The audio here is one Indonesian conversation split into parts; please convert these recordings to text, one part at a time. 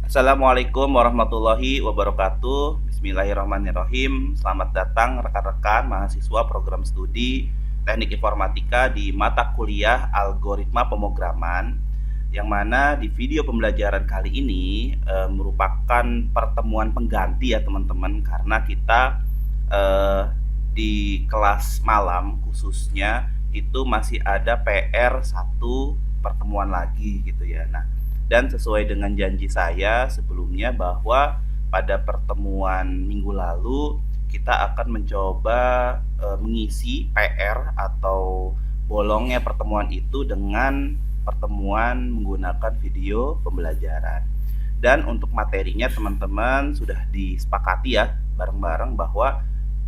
Assalamualaikum warahmatullahi wabarakatuh. Bismillahirrahmanirrahim. Selamat datang rekan-rekan mahasiswa program studi Teknik Informatika di mata kuliah Algoritma Pemrograman, yang mana di video pembelajaran kali ini merupakan pertemuan pengganti ya teman-teman, karena kita di kelas malam khususnya itu masih ada PR satu pertemuan lagi gitu ya. Nah, dan sesuai dengan janji saya sebelumnya bahwa pada pertemuan minggu lalu kita akan mencoba mengisi PR atau bolongnya pertemuan itu dengan pertemuan menggunakan video pembelajaran. Dan untuk materinya teman-teman sudah disepakati ya bareng-bareng bahwa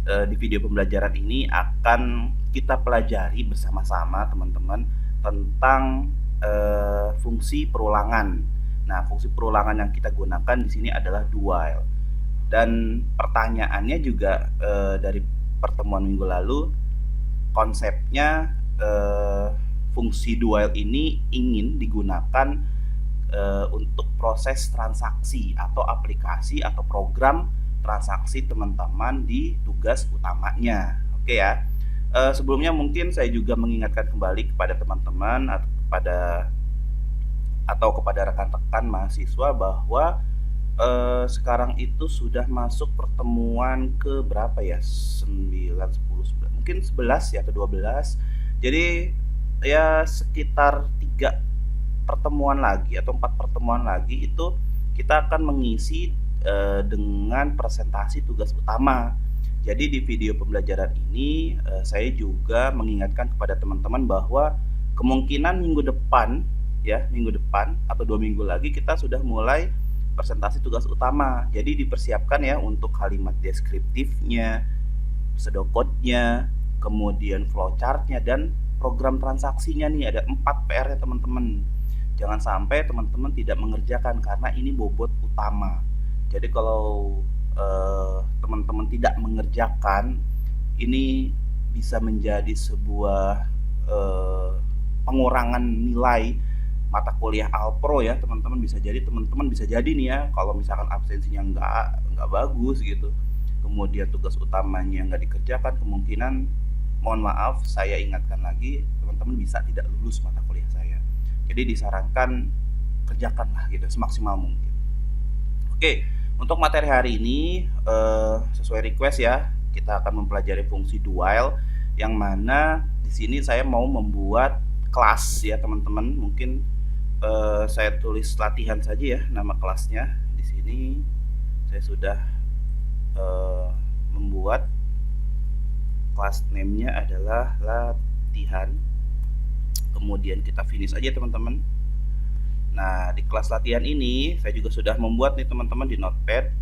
di video pembelajaran ini akan kita pelajari bersama-sama teman-teman tentang fungsi perulangan. Nah, fungsi perulangan yang kita gunakan di sini adalah do while. Dan pertanyaannya juga dari pertemuan minggu lalu, konsepnya fungsi do while ini ingin digunakan untuk proses transaksi atau aplikasi atau program transaksi teman-teman di tugas utamanya. Oke ya. Sebelumnya mungkin saya juga mengingatkan kembali kepada teman-teman atau kepada rekan-rekan mahasiswa bahwa sekarang itu sudah masuk pertemuan ke berapa ya? 9, 10, 11, mungkin 11 ya, ke 12. Jadi ya sekitar 3 pertemuan lagi atau 4 pertemuan lagi itu kita akan mengisi dengan presentasi tugas utama. Jadi di video pembelajaran ini saya juga mengingatkan kepada teman-teman bahwa kemungkinan minggu depan atau 2 minggu lagi kita sudah mulai presentasi tugas utama. Jadi dipersiapkan ya untuk kalimat deskriptifnya, pseudocode-nya, kemudian flowchart-nya, dan program transaksinya nih. Ada 4 PR ya teman-teman. Jangan sampai teman-teman tidak mengerjakan karena ini bobot utama. Jadi kalau teman-teman tidak mengerjakan, ini bisa menjadi sebuah pengurangan nilai mata kuliah Alpro ya teman-teman. Bisa jadi nih ya, kalau misalkan absensinya nggak bagus gitu, kemudian tugas utamanya nggak dikerjakan, kemungkinan, mohon maaf saya ingatkan lagi, teman-teman bisa tidak lulus mata kuliah saya. Jadi disarankan kerjakanlah gitu semaksimal mungkin. Oke, untuk materi hari ini sesuai request ya, kita akan mempelajari fungsi do while, yang mana di sini saya mau membuat kelas ya teman-teman. Mungkin saya tulis latihan saja ya nama kelasnya. Di sini saya sudah membuat kelas name-nya adalah latihan. Kemudian kita finish aja teman-teman. Nah, di kelas latihan ini saya juga sudah membuat nih teman-teman di notepad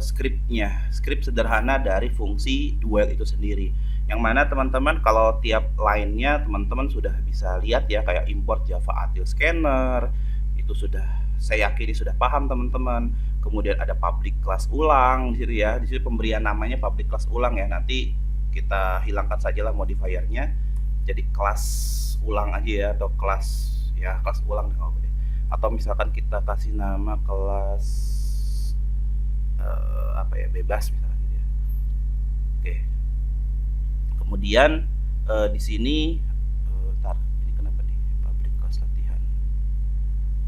skrip sederhana dari fungsi do while itu sendiri, yang mana teman-teman kalau tiap line-nya teman-teman sudah bisa lihat ya, kayak import Java Util Scanner itu sudah, saya yakini sudah paham teman-teman. Kemudian ada public class ulang di situ ya, di situ pemberian namanya public class ulang ya, nanti kita hilangkan sajalah modifiernya jadi kelas ulang aja ya, atau kelas ulang deh. Atau misalkan kita kasih nama kelas bebas misalkan gitu ya. Oke. Kemudian di sini ini kenapa nih public class latihan?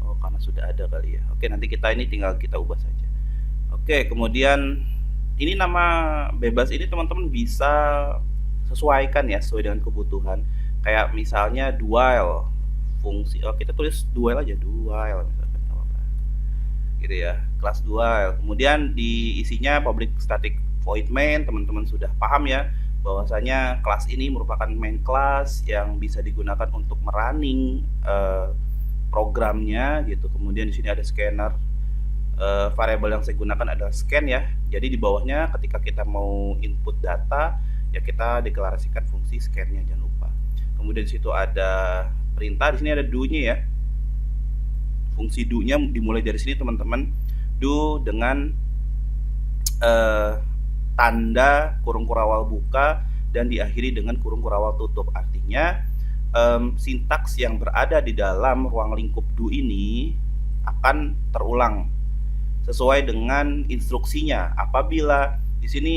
Oh, karena sudah ada kali ya. Oke, nanti ini tinggal kita ubah saja. Oke, kemudian ini nama bebas ini teman-teman bisa sesuaikan ya sesuai dengan kebutuhan. Kayak misalnya do while fungsi, kita tulis do while aja, do while misalkan apa gitu ya, kelas do while. Kemudian di isinya public static void main, teman-teman sudah paham ya bahwasanya kelas ini merupakan main class yang bisa digunakan untuk merunning programnya gitu. Kemudian di sini ada scanner, variabel yang saya gunakan adalah scan ya. Jadi di bawahnya ketika kita mau input data ya kita deklarasikan fungsi scan-nya, jangan lupa. Kemudian di situ ada perintah, di sini ada do-nya ya. Fungsi do-nya dimulai dari sini teman-teman. Do dengan tanda kurung kurawal buka dan diakhiri dengan kurung kurawal tutup. Artinya sintaks yang berada di dalam ruang lingkup do ini akan terulang sesuai dengan instruksinya. Apabila di sini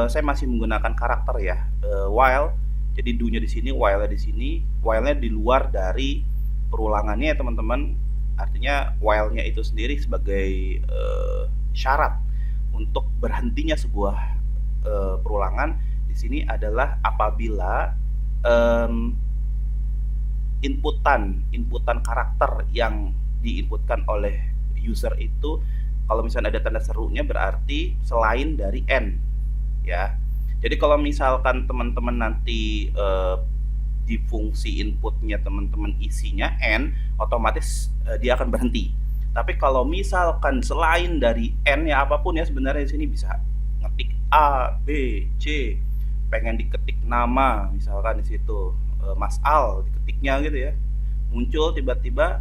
saya masih menggunakan karakter ya, while. Jadi do-nya di sini, while-nya di sini, while-nya di luar dari perulangannya ya teman-teman. Artinya while-nya itu sendiri sebagai syarat untuk berhentinya sebuah perulangan di sini adalah apabila inputan karakter yang diinputkan oleh user itu, kalau misalnya ada tanda serunya berarti selain dari n ya. Jadi kalau misalkan teman-teman nanti di fungsi inputnya teman-teman isinya n, otomatis dia akan berhenti. Tapi kalau misalkan selain dari n ya, apapun ya sebenarnya di sini bisa ngetik A, B, C, pengen diketik nama misalkan di situ Mas Al diketiknya gitu ya, muncul tiba-tiba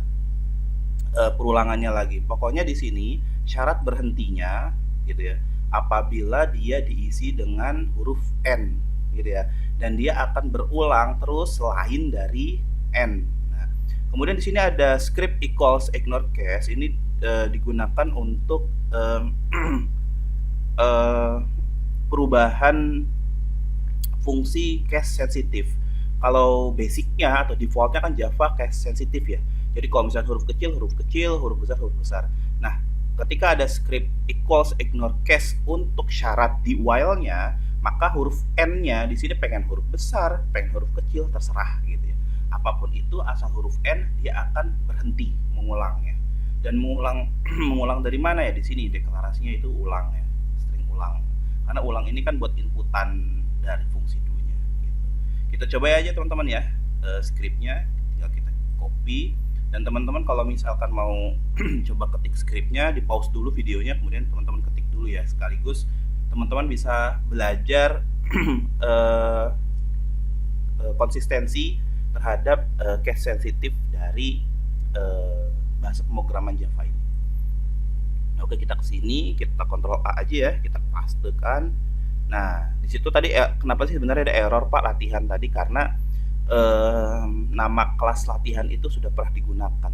perulangannya lagi. Pokoknya di sini syarat berhentinya gitu ya apabila dia diisi dengan huruf n gitu ya, dan dia akan berulang terus selain dari n. Nah, kemudian di sini ada script equals ignore case. Ini digunakan untuk perubahan fungsi case sensitif. Kalau basicnya atau defaultnya kan Java case sensitif ya. Jadi kalau misalnya huruf kecil, huruf besar, huruf besar. Nah, ketika ada script equals ignore case untuk syarat di while-nya, maka huruf n-nya di sini pengen huruf besar, pengen huruf kecil, terserah gitu ya. Apapun itu asal huruf n dia akan berhenti mengulangnya. Dan mengulang dari mana ya? Di sini deklarasinya itu ulang ya, string ulang. Karena ulang ini kan buat inputan dari fungsi do-nya gitu. Kita coba aja teman-teman ya, scriptnya tinggal kita copy. Dan teman-teman kalau misalkan mau coba ketik scriptnya, di pause dulu videonya, kemudian teman-teman ketik dulu ya, sekaligus teman-teman bisa belajar konsistensi terhadap case sensitif dari bahasa pemrograman Java ini. Oke, kita ke sini, kita Ctrl A aja ya, kita pastekan. Nah, di situ tadi kenapa sih sebenarnya ada error Pak latihan tadi? Karena nama kelas latihan itu sudah pernah digunakan.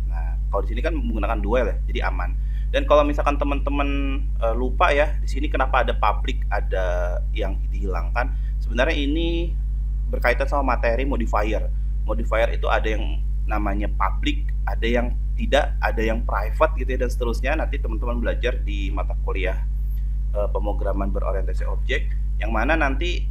Nah, kalau di sini kan menggunakan dual ya, jadi aman. Dan kalau misalkan teman-teman lupa ya, di sini kenapa ada public, ada yang dihilangkan? Sebenarnya ini berkaitan sama materi modifier. Modifier itu ada yang namanya public, ada yang tidak, ada yang private gitu ya, dan seterusnya. Nanti teman-teman belajar di mata kuliah pemrograman berorientasi objek, yang mana nanti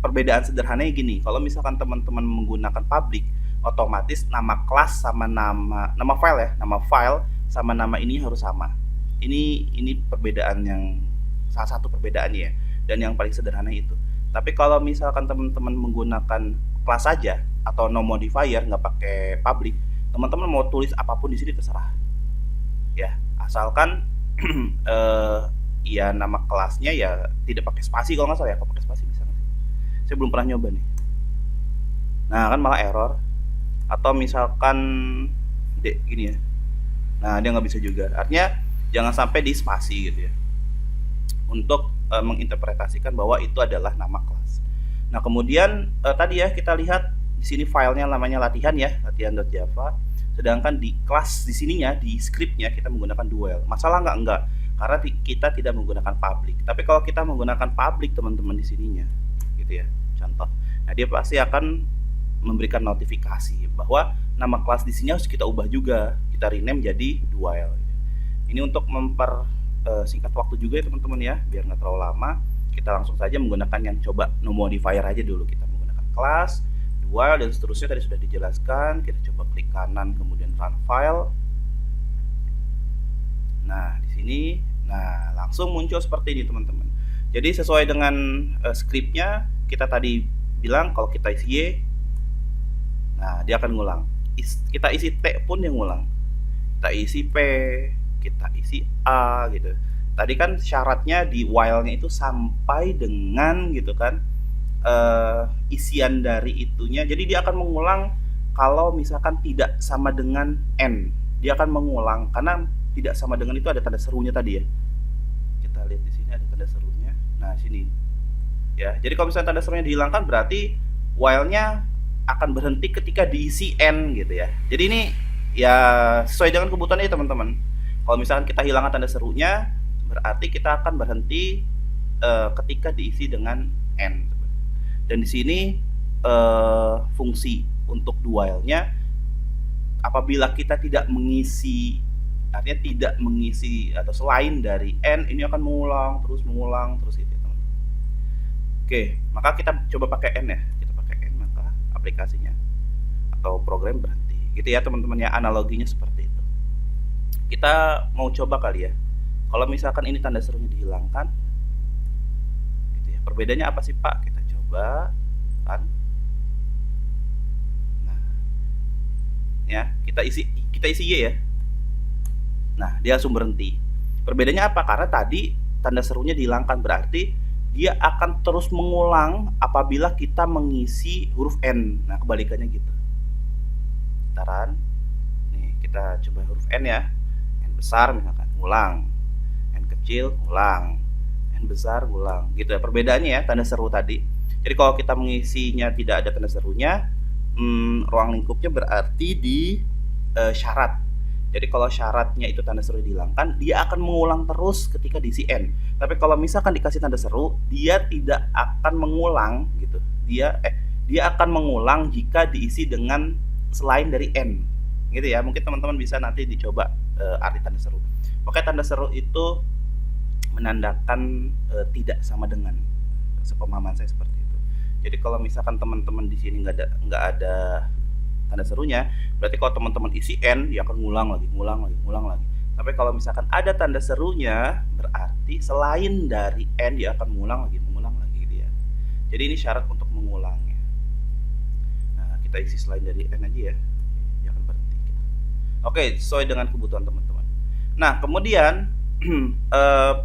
perbedaan sederhananya gini. Kalau misalkan teman-teman menggunakan public, otomatis nama kelas sama nama file ya, nama file sama nama ini harus sama. Ini perbedaan yang salah satu perbedaannya ya, dan yang paling sederhana itu. Tapi kalau misalkan teman-teman menggunakan kelas saja atau no modifier, nggak pakai public, teman-teman mau tulis apapun di sini terserah ya, asalkan ya nama kelasnya ya tidak pakai spasi. Kalau nggak salah ya, kalau pakai spasi bisa nggak sih? Saya belum pernah nyoba nih. Nah kan malah error. Atau misalkan gini ya, nah dia nggak bisa juga. Artinya jangan sampai di spasi gitu ya, untuk menginterpretasikan bahwa itu adalah nama kelas. Nah kemudian tadi ya kita lihat di sini filenya namanya latihan ya, latihan.java. Sedangkan di kelas di sininya, di scriptnya kita menggunakan dual. Masalah nggak? Enggak, karena kita tidak menggunakan public. Tapi kalau kita menggunakan public teman-teman di sininya, gitu ya, contoh. Nah dia pasti akan memberikan notifikasi bahwa nama kelas di sini harus kita ubah juga, kita rename jadi dual. Ini untuk mempersingkat waktu juga ya teman-teman ya, biar nggak terlalu lama. Kita langsung saja menggunakan yang coba no modifier aja dulu. Kita menggunakan kelas, dual, dan seterusnya tadi sudah dijelaskan. Kita coba klik kanan kemudian run file. Nah di sini, nah langsung muncul seperti ini teman-teman. Jadi sesuai dengan scriptnya kita tadi bilang, kalau kita isi Y, nah dia akan ngulang. Kita isi T pun dia ngulang. Kita isi P, kita isi A gitu. Tadi kan syaratnya di while-nya itu sampai dengan gitu kan isian dari itunya. Jadi dia akan mengulang kalau misalkan tidak sama dengan N. Dia akan mengulang karena tidak sama dengan itu, ada tanda serunya tadi ya. Kita lihat di sini ada tanda serunya. Nah, sini. Ya, jadi kalau misalnya tanda serunya dihilangkan berarti while-nya akan berhenti ketika diisi N gitu ya. Jadi ini ya sesuai dengan kebutuhannya ya teman-teman. Kalau misalkan kita hilangkan tanda serunya, berarti kita akan berhenti ketika diisi dengan n. Dan di sini fungsi untuk do while-nya, apabila kita tidak mengisi, artinya tidak mengisi atau selain dari n, ini akan mengulang terus gitu ya teman-teman. Oke, maka kita coba pakai n ya. Kita pakai n, maka aplikasinya atau program berhenti. Gitu ya teman-teman ya, analoginya seperti itu. Kita mau coba kali ya. Kalau misalkan ini tanda serunya dihilangkan, gitu ya. Perbedaannya apa sih Pak? Kita coba kan. Nah, ya kita isi y ya. Nah, dia langsung berhenti. Perbedaannya apa? Karena tadi tanda serunya dihilangkan, berarti dia akan terus mengulang apabila kita mengisi huruf n. Nah, kebalikannya gitu. Bentaran. Nih, kita coba huruf n ya. N besar misalkan, ulang. N kecil, ulang. N besar, ulang. Gitu ya perbedaannya ya, tanda seru tadi. Jadi kalau kita mengisinya tidak ada tanda serunya, ruang lingkupnya berarti di syarat. Jadi kalau syaratnya itu tanda seru dihilangkan, dia akan mengulang terus ketika diisi n. Tapi kalau misalkan dikasih tanda seru, dia tidak akan mengulang gitu. Dia akan mengulang jika diisi dengan selain dari n. Gitu ya. Mungkin teman-teman bisa nanti dicoba arti tanda seru. Pokoknya tanda seru itu menandakan tidak sama dengan, sepemahaman saya seperti itu. Jadi kalau misalkan teman-teman di sini nggak ada tanda serunya, berarti kalau teman-teman isi n, dia akan ngulang lagi. Tapi kalau misalkan ada tanda serunya, berarti selain dari n dia akan mengulang lagi gitu ya. Jadi ini syarat untuk mengulangnya. Nah, kita isi selain dari n aja ya, dia akan berhenti gitu. Oke, sesuai dengan kebutuhan teman-teman. Nah, kemudian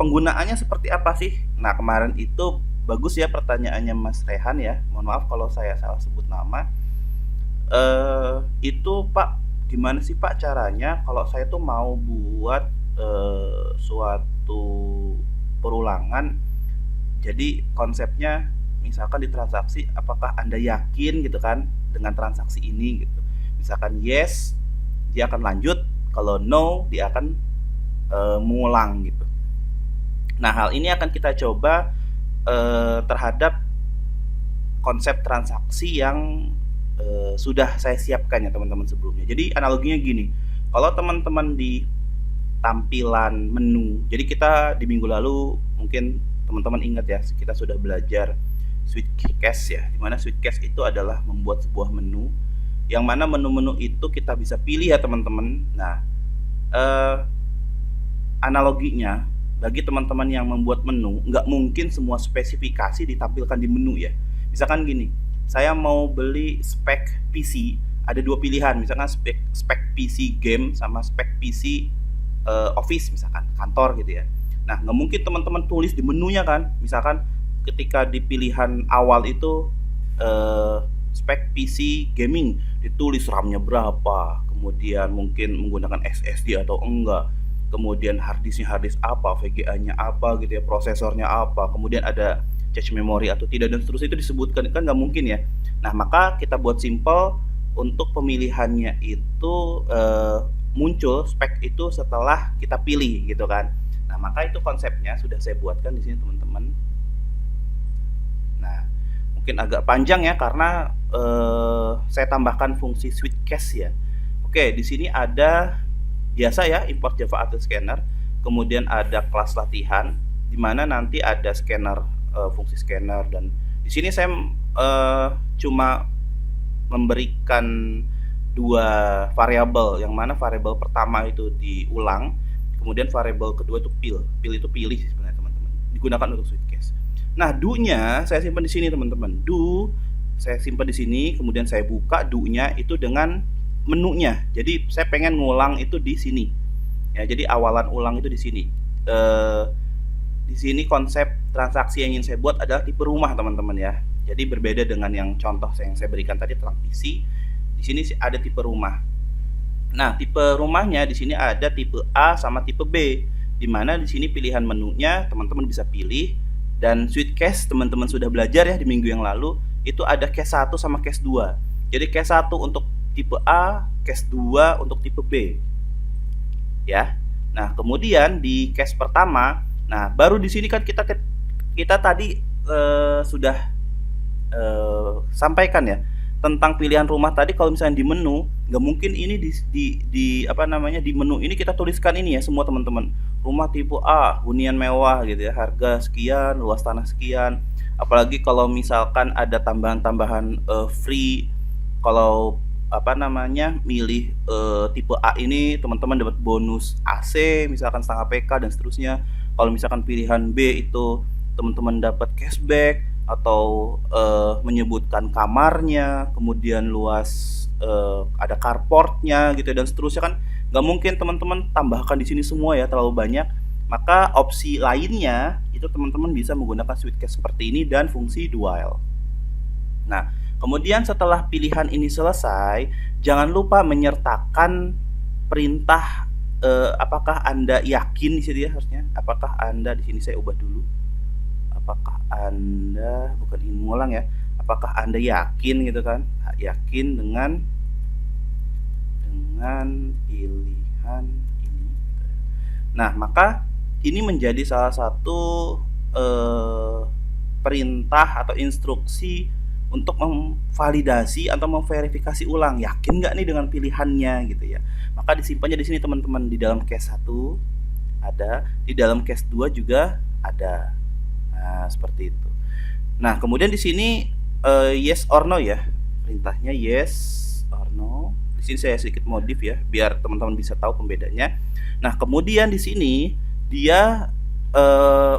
penggunaannya seperti apa sih? Nah, kemarin itu bagus ya pertanyaannya Mas Rehan ya. Mohon maaf kalau saya salah sebut nama. Itu Pak, gimana sih Pak caranya kalau saya tuh mau buat suatu perulangan. Jadi konsepnya misalkan di transaksi, apakah Anda yakin gitu kan dengan transaksi ini gitu. Misalkan yes, dia akan lanjut. Kalau no, dia akan mengulang gitu. Nah, hal ini akan kita coba terhadap konsep transaksi yang sudah saya siapkan ya teman-teman sebelumnya. Jadi analoginya gini, kalau teman-teman di tampilan menu, jadi kita di minggu lalu mungkin teman-teman ingat ya, kita sudah belajar Switchcase ya, dimana Switchcase itu adalah membuat sebuah menu, yang mana menu-menu itu kita bisa pilih ya teman-teman. Nah, analoginya bagi teman-teman yang membuat menu, nggak mungkin semua spesifikasi ditampilkan di menu ya. Misalkan gini, saya mau beli spek PC, ada dua pilihan, misalkan spek PC game sama spek PC office, misalkan kantor gitu ya. Nah, nggak mungkin teman-teman tulis di menunya kan, misalkan ketika di pilihan awal itu spek PC gaming ditulis RAM-nya berapa, kemudian mungkin menggunakan SSD atau enggak, kemudian harddisknya harddisk apa, VGA-nya apa gitu ya, prosesornya apa, kemudian ada cache memory atau tidak, dan seterusnya itu disebutkan, kan nggak mungkin ya. Nah, maka kita buat simple untuk pemilihannya itu muncul spek itu setelah kita pilih gitu kan. Nah, maka itu konsepnya sudah saya buatkan di sini teman-teman. Nah, mungkin agak panjang ya karena saya tambahkan fungsi Switchcase ya. Oke, di sini ada biasa ya import Java Atlas Scanner, kemudian ada kelas latihan di mana nanti ada scanner, fungsi scanner, dan di sini saya cuma memberikan dua variabel, yang mana variabel pertama itu diulang, kemudian variabel kedua itu pilih itu pilih sebenarnya teman-teman, digunakan untuk Switchcase. Nah, do-nya saya simpan di sini teman-teman. Do saya simpan di sini, kemudian saya buka do-nya itu dengan menunya. Jadi saya pengen ngulang itu di sini. Ya, jadi awalan ulang itu di sini. Di sini konsep transaksi yang ingin saya buat adalah tipe rumah teman-teman ya. Jadi berbeda dengan yang contoh yang saya berikan tadi tentang PC. Di sini ada tipe rumah. Nah, tipe rumahnya di sini ada tipe A sama tipe B. Di mana di sini pilihan menunya teman-teman bisa pilih, dan Switchcase teman-teman sudah belajar ya di minggu yang lalu, itu ada case 1 sama case 2. Jadi case 1 untuk tipe A, case 2 untuk tipe B. Ya. Nah, kemudian di case pertama, nah baru di sini kan kita tadi sudah sampaikan ya tentang pilihan rumah tadi. Kalau misalnya di menu, nggak mungkin ini di apa namanya, di menu ini kita tuliskan ini ya semua teman-teman, rumah tipe A, hunian mewah gitu ya, harga sekian, luas tanah sekian. Apalagi kalau misalkan ada tambahan-tambahan free, kalau apa namanya milih tipe A ini teman-teman dapat bonus AC misalkan setengah PK dan seterusnya. Kalau misalkan pilihan B itu teman-teman dapat cashback atau menyebutkan kamarnya, kemudian luas, ada carportnya gitu dan seterusnya, kan nggak mungkin teman-teman tambahkan di sini semua ya, terlalu banyak. Maka opsi lainnya itu teman-teman bisa menggunakan Sweetcast seperti ini dan fungsi dual. Nah, kemudian setelah pilihan ini selesai, jangan lupa menyertakan perintah, apakah Anda yakin di sini ya harusnya. Apakah Anda, di sini saya ubah dulu. Apakah Anda, bukan ingin mengulang ya. Apakah Anda yakin gitu kan? Yakin dengan pilihan ini. Nah, maka ini menjadi salah satu perintah atau instruksi untuk memvalidasi atau memverifikasi ulang, yakin nggak nih dengan pilihannya gitu ya. Maka disimpannya di sini teman-teman, di dalam case 1 ada, di dalam case 2 juga ada. Nah, seperti itu. Nah, kemudian di sini yes or no ya. Perintahnya yes or no. Di sini saya sedikit modif ya biar teman-teman bisa tahu pembedanya. Nah, kemudian di sini dia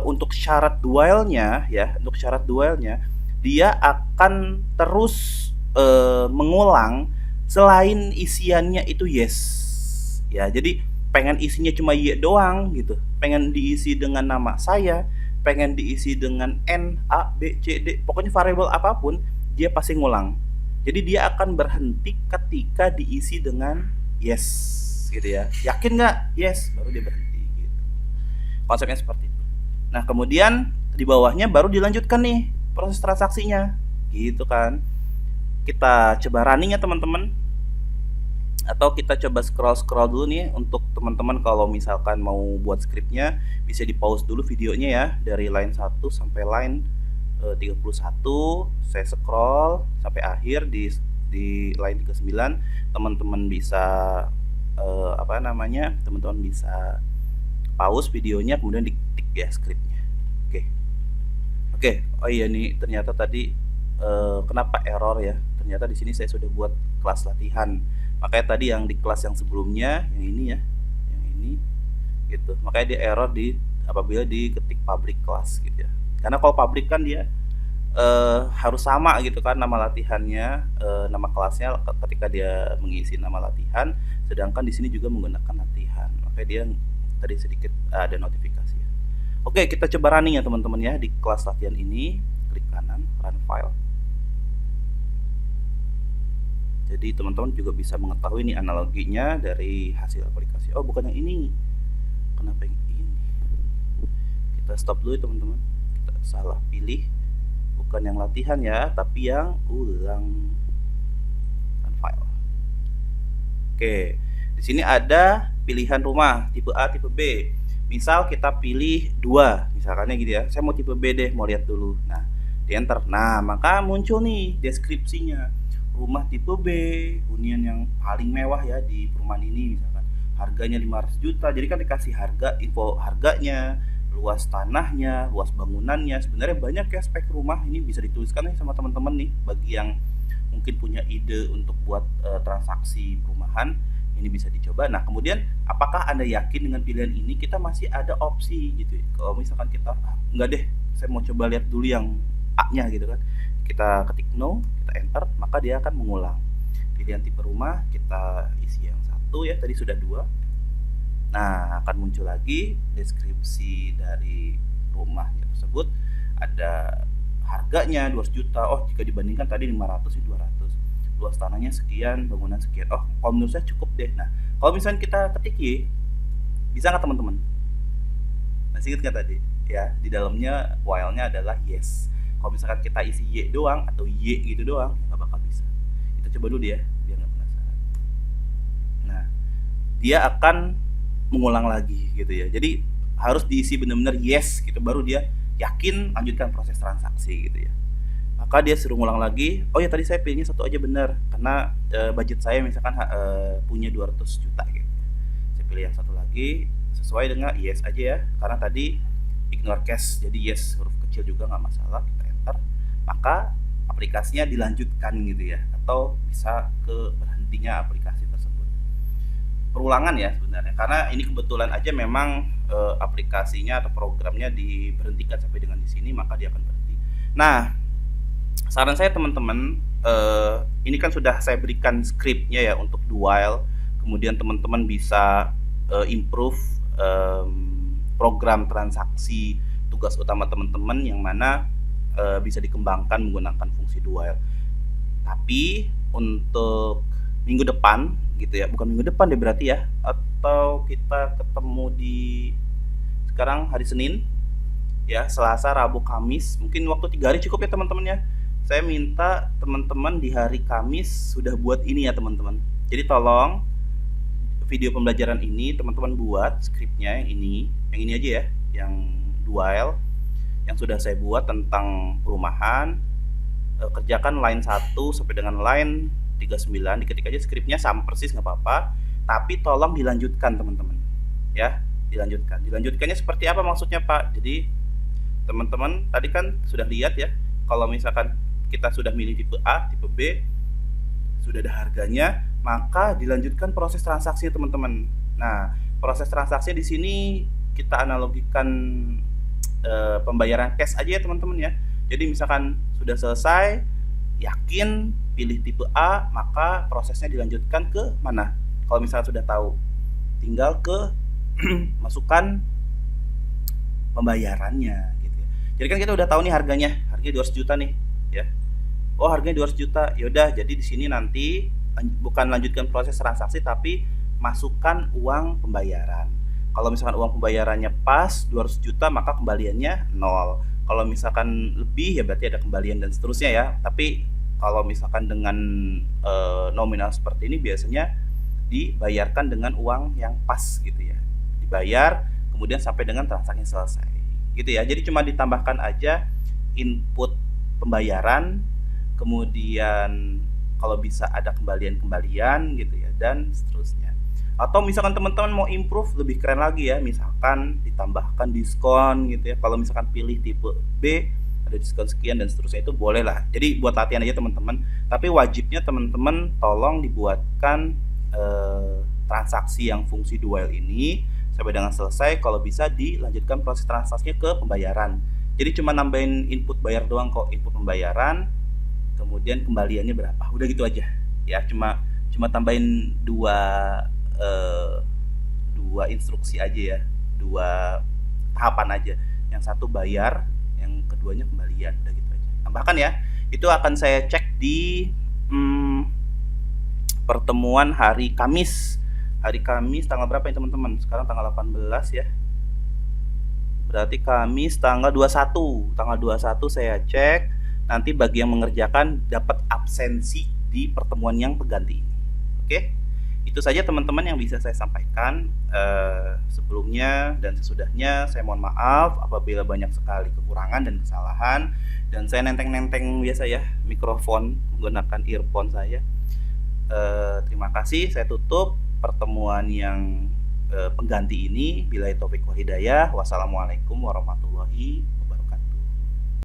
untuk syarat dualnya ya, untuk syarat dualnya dia akan terus mengulang selain isiannya itu yes ya. Jadi pengen isinya cuma y doang gitu, pengen diisi dengan nama saya, pengen diisi dengan n, a, b, c, d, pokoknya variabel apapun dia pasti ngulang. Jadi dia akan berhenti ketika diisi dengan yes gitu ya. Yakin nggak? Yes, baru dia berhenti gitu. Konsepnya seperti itu. Nah, kemudian di bawahnya baru dilanjutkan nih proses transaksinya gitu kan. Kita coba running ya teman-teman, atau kita coba scroll dulu nih untuk teman-teman kalau misalkan mau buat skripnya bisa di pause dulu videonya ya dari line 1 sampai line 31. Saya scroll sampai akhir di line 39. Teman-teman bisa apa namanya, teman-teman bisa pause videonya kemudian diketik ya skripnya. Oke. Oh iya nih, ternyata tadi kenapa error ya? Ternyata di sini saya sudah buat kelas latihan. Makanya tadi yang di kelas yang sebelumnya, yang ini ya, yang ini gitu. Makanya dia error apabila diketik public class gitu ya. Karena kalau public kan dia harus sama gitu kan nama latihannya, nama kelasnya ketika dia mengisi nama latihan, sedangkan di sini juga menggunakan latihan. Makanya dia tadi sedikit ada notifikasi. Oke, kita coba running ya teman-teman ya di kelas latihan ini. Klik kanan, run file. Jadi teman-teman juga bisa mengetahui ini analoginya dari hasil aplikasi. Oh, bukan yang ini. Kenapa yang ini? Kita stop dulu ya teman-teman. Kita salah pilih. Bukan yang latihan ya, tapi yang ulang. Run file. Oke, di sini ada pilihan rumah tipe A, tipe B. Misal kita pilih 2, misalkannya gitu ya. Saya mau tipe B deh, mau lihat dulu. Nah, di enter. Nah, maka muncul nih deskripsinya. Rumah tipe B, hunian yang paling mewah ya di perumahan ini misalkan. Harganya 500 juta. Jadi kan dikasih harga, info harganya, luas tanahnya, luas bangunannya. Sebenarnya banyak ya spek rumah, ini bisa dituliskan nih sama teman-teman nih bagi yang mungkin punya ide untuk buat transaksi perumahan. Ini bisa dicoba. Nah, kemudian apakah Anda yakin dengan pilihan ini? Kita masih ada opsi gitu. Kalau misalkan kita enggak deh, saya mau coba lihat dulu yang A-nya gitu kan. Kita ketik no, kita enter, maka dia akan mengulang. Pilihan tipe rumah kita isi yang 1 ya, tadi sudah 2. Nah, akan muncul lagi deskripsi dari rumahnya tersebut. Ada harganya 200 juta. Oh, jika dibandingkan tadi 500 sih 200. Luas tanahnya sekian, bangunan sekian. Oh, kalau menurut saya cukup deh. Nah, kalau misalnya kita ketik Y, bisa nggak teman-teman? Masih ingat nggak tadi? Ya, di dalamnya while-nya adalah yes. Kalau misalkan kita isi Y doang atau Y gitu doang, ya nggak bakal bisa. Kita coba dulu ya, biar nggak penasaran. dia akan mengulang lagi gitu ya. Jadi harus diisi benar-benar yes gitu, baru dia yakin lanjutkan proses transaksi gitu ya. Maka dia suruh ngulang lagi, oh ya tadi saya pilihnya satu aja benar, karena budget saya misalkan punya 200 juta gitu. Saya pilih yang satu lagi, sesuai dengan yes aja ya, karena tadi ignore cash, jadi yes huruf kecil juga nggak masalah, kita enter. Maka aplikasinya dilanjutkan gitu ya, atau bisa ke berhentinya aplikasi tersebut. Perulangan ya sebenarnya, karena ini kebetulan aja memang aplikasinya atau programnya diberhentikan sampai dengan di sini, maka dia akan berhenti. Nah, saran saya teman-teman, ini kan sudah saya berikan scriptnya ya untuk do while, kemudian teman-teman bisa improve program transaksi tugas utama teman-teman yang mana bisa dikembangkan menggunakan fungsi do while. Tapi untuk minggu depan gitu ya, bukan minggu depan deh berarti ya, atau kita ketemu di sekarang hari Senin ya, Selasa, Rabu, Kamis, mungkin waktu 3 hari cukup ya teman-teman ya. Saya minta teman-teman di hari Kamis sudah buat ini ya teman-teman. Jadi tolong video pembelajaran ini teman-teman buat skripnya yang ini aja ya, yang dual yang sudah saya buat tentang perumahan. Kerjakan line 1 sampai dengan line 39, diketik aja skripnya sama persis nggak apa-apa, tapi tolong dilanjutkan teman-teman ya, dilanjutkannya seperti apa maksudnya Pak? Jadi teman-teman tadi kan sudah lihat ya, kalau misalkan kita sudah milih tipe A, tipe B, sudah ada harganya, maka dilanjutkan proses transaksi teman-teman. Nah, proses transaksi di sini kita analogikan pembayaran cash aja ya teman-teman ya. Jadi misalkan sudah selesai, yakin pilih tipe A, maka prosesnya dilanjutkan ke mana? Kalau misalkan sudah tahu, tinggal ke masukkan pembayarannya gitu ya. Jadi kan kita udah tahu nih harganya 200 juta nih ya. Oh, harganya 200 juta. Yaudah, jadi di sini nanti bukan lanjutkan proses transaksi tapi masukkan uang pembayaran. Kalau misalkan uang pembayarannya pas 200 juta maka kembaliannya 0. Kalau misalkan lebih ya berarti ada kembalian dan seterusnya ya. Tapi kalau misalkan dengan nominal seperti ini biasanya dibayarkan dengan uang yang pas gitu ya. Dibayar kemudian sampai dengan transaksi selesai. Gitu ya. Jadi cuma ditambahkan aja input pembayaran, kemudian kalau bisa ada kembalian gitu ya, dan seterusnya. Atau misalkan teman-teman mau improve lebih keren lagi ya, misalkan ditambahkan diskon gitu ya. Kalau misalkan pilih tipe B ada diskon sekian dan seterusnya, itu boleh lah. Jadi buat latihan aja teman-teman. Tapi wajibnya teman-teman tolong dibuatkan transaksi yang fungsi dual ini sampai dengan selesai. Kalau bisa dilanjutkan proses transaksinya ke pembayaran. Jadi cuma nambahin input bayar doang kok, input pembayaran, kemudian kembaliannya berapa, udah gitu aja ya. Cuma tambahin dua instruksi aja ya, 2 tahapan aja, yang satu bayar, yang keduanya kembalian, udah gitu aja. Tambahkan ya, itu akan saya cek di pertemuan hari Kamis tanggal berapa ya teman-teman? Sekarang tanggal 18 ya, berarti Kamis tanggal 21 saya cek. Nanti bagi yang mengerjakan dapat absensi di pertemuan yang pengganti ini. Oke, itu saja teman-teman yang bisa saya sampaikan. Sebelumnya dan sesudahnya saya mohon maaf apabila banyak sekali kekurangan dan kesalahan, dan saya nenteng-nenteng biasa ya mikrofon menggunakan earphone saya. Terima kasih, saya tutup pertemuan yang pengganti ini. Billahi taufik wal hidayah. Wassalamualaikum warahmatullahi wabarakatuh.